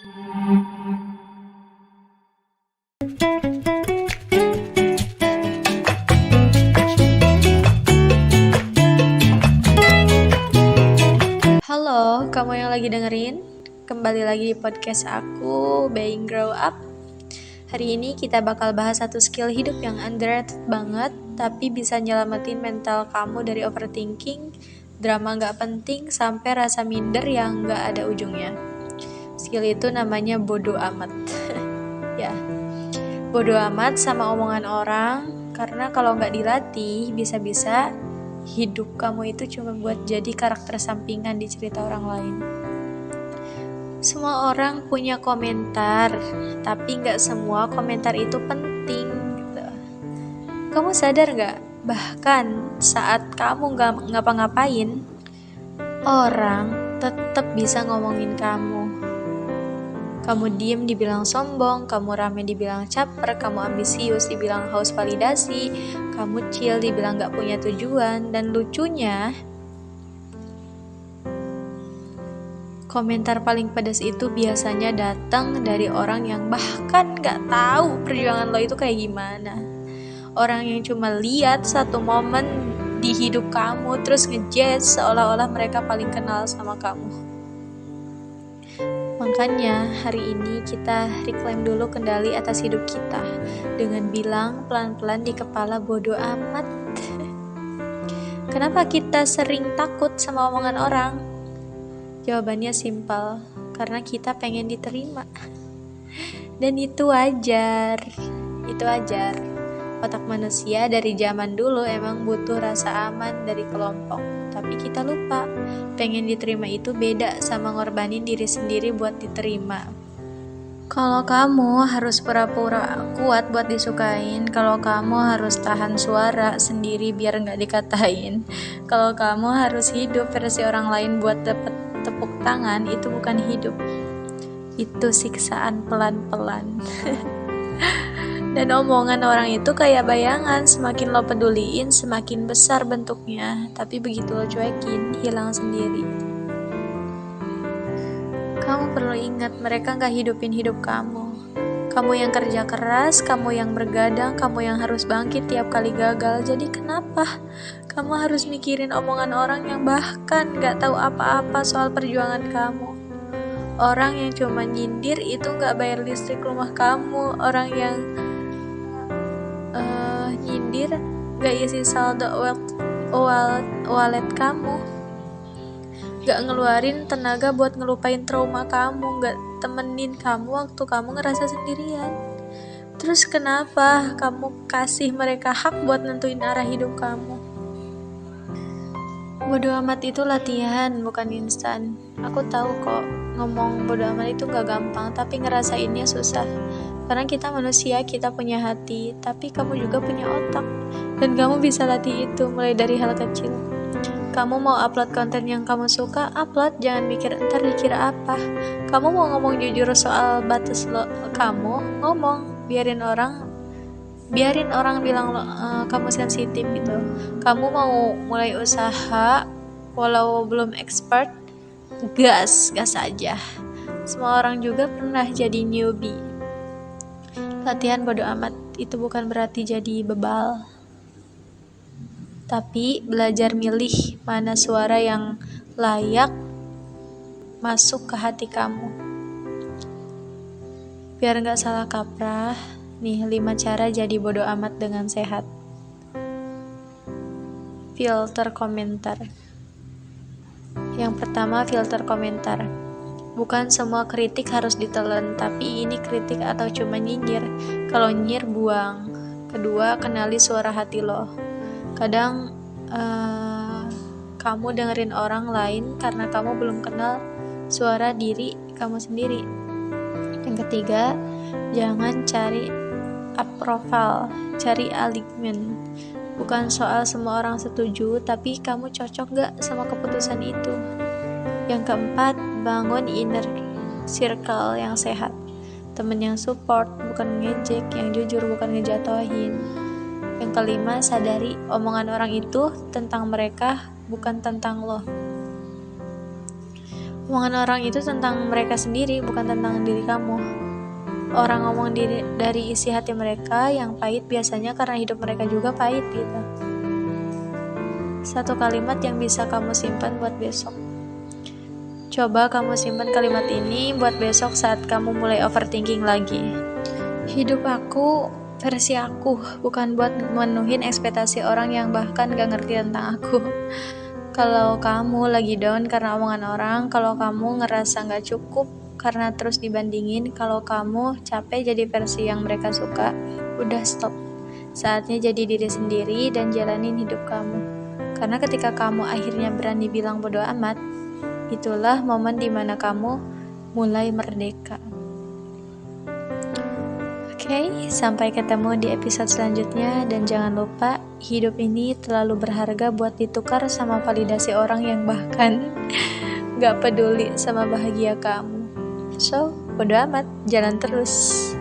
Halo, kamu yang lagi dengerin? Kembali lagi di podcast aku, Being Grow Up. Hari ini kita bakal bahas satu skill hidup yang underrated banget, tapi bisa nyelamatin mental kamu dari overthinking, drama gak penting, sampai rasa minder yang gak ada ujungnya. Skill itu namanya bodo amat. Ya, bodo amat sama omongan orang, karena kalau gak dilatih, bisa-bisa hidup kamu itu cuma buat jadi karakter sampingan di cerita orang lain. Semua orang punya komentar, tapi gak semua komentar itu penting gitu. Kamu sadar gak? Bahkan saat kamu gak ngapa-ngapain, orang tetap bisa ngomongin kamu. Kamu diem dibilang sombong, kamu rame dibilang caper, kamu ambisius dibilang haus validasi, kamu chill dibilang gak punya tujuan. Dan lucunya, komentar paling pedas itu biasanya datang dari orang yang bahkan gak tahu perjuangan lo itu kayak gimana. Orang yang cuma lihat satu momen di hidup kamu terus ngejudge seolah-olah mereka paling kenal sama kamu. Makanya hari ini kita reclaim dulu kendali atas hidup kita dengan bilang pelan-pelan di kepala bodo amat. Kenapa kita sering takut sama omongan orang? Jawabannya simpel, karena kita pengen diterima. Dan itu wajar. Otak manusia dari zaman dulu emang butuh rasa aman dari kelompok. Tapi kita lupa, pengen diterima itu beda sama ngorbanin diri sendiri buat diterima. Kalau kamu harus pura-pura kuat buat disukain, kalau kamu harus tahan suara sendiri biar gak dikatain, kalau kamu harus hidup versi orang lain buat dapet tepuk tangan, itu bukan hidup. Itu siksaan pelan-pelan. Dan omongan orang itu kayak bayangan, semakin lo peduliin semakin besar bentuknya, tapi begitu lo cuekin, hilang sendiri. Kamu perlu ingat, mereka gak hidupin hidup kamu. Kamu yang kerja keras, kamu yang bergadang, kamu yang harus bangkit tiap kali gagal. Jadi kenapa kamu harus mikirin omongan orang yang bahkan gak tahu apa-apa soal perjuangan kamu? Orang yang cuma nyindir itu gak bayar listrik rumah kamu. Orang yang nyindir gak isi saldo wallet kamu, gak ngeluarin tenaga buat ngelupain trauma kamu, gak temenin kamu waktu kamu ngerasa sendirian. Terus kenapa kamu kasih mereka hak buat nentuin arah hidup kamu? Bodo amat itu latihan, bukan instan. Aku tahu kok, ngomong bodo amat itu gak gampang, tapi ngerasainnya susah. Karena kita manusia, kita punya hati, tapi kamu juga punya otak. Dan kamu bisa latih itu mulai dari hal kecil. Kamu mau upload konten yang kamu suka, upload, jangan mikir ntar dikira apa. Kamu mau ngomong jujur soal batas kamu, ngomong, biarin orang bilang kamu sensitif gitu. Kamu mau mulai usaha walau belum expert, gas aja. Semua orang juga pernah jadi newbie. Latihan bodo amat itu bukan berarti jadi bebal, tapi belajar milih mana suara yang layak masuk ke hati kamu. Biar gak salah kaprah, nih 5 cara jadi bodo amat dengan sehat. Filter komentar. Yang pertama, filter komentar. Bukan semua kritik harus ditelan, tapi ini kritik atau cuma nyinyir. Kalau nyinyir, buang. Kedua, kenali suara hati lo. Kadang kamu dengerin orang lain karena kamu belum kenal suara diri kamu sendiri. Yang ketiga, jangan cari approval, cari alignment. Bukan soal semua orang setuju, tapi kamu cocok gak sama keputusan itu. Yang keempat, bangun inner circle yang sehat. Temen yang support, bukan ngejek, yang jujur, bukan ngejatohin. Yang kelima, sadari omongan orang itu tentang mereka, bukan tentang lo. Omongan orang itu tentang mereka sendiri, bukan tentang diri kamu. Orang ngomong dari isi hati mereka yang pahit biasanya karena hidup mereka juga pahit gitu. Satu kalimat yang bisa kamu simpan buat besok. Coba kamu simpan kalimat ini buat besok saat kamu mulai overthinking lagi. Hidup aku, versi aku, bukan buat menuhin ekspektasi orang yang bahkan gak ngerti tentang aku. Kalau kamu lagi down karena omongan orang, kalau kamu ngerasa gak cukup karena terus dibandingin, kalau kamu capek jadi versi yang mereka suka, udah stop. Saatnya jadi diri sendiri dan jalanin hidup kamu. Karena ketika kamu akhirnya berani bilang bodo amat, itulah momen dimana kamu mulai merdeka. Oke, sampai ketemu di episode selanjutnya, dan jangan lupa hidup ini terlalu berharga buat ditukar sama validasi orang yang bahkan gak peduli sama bahagia kamu. So, bodo amat, jalan terus.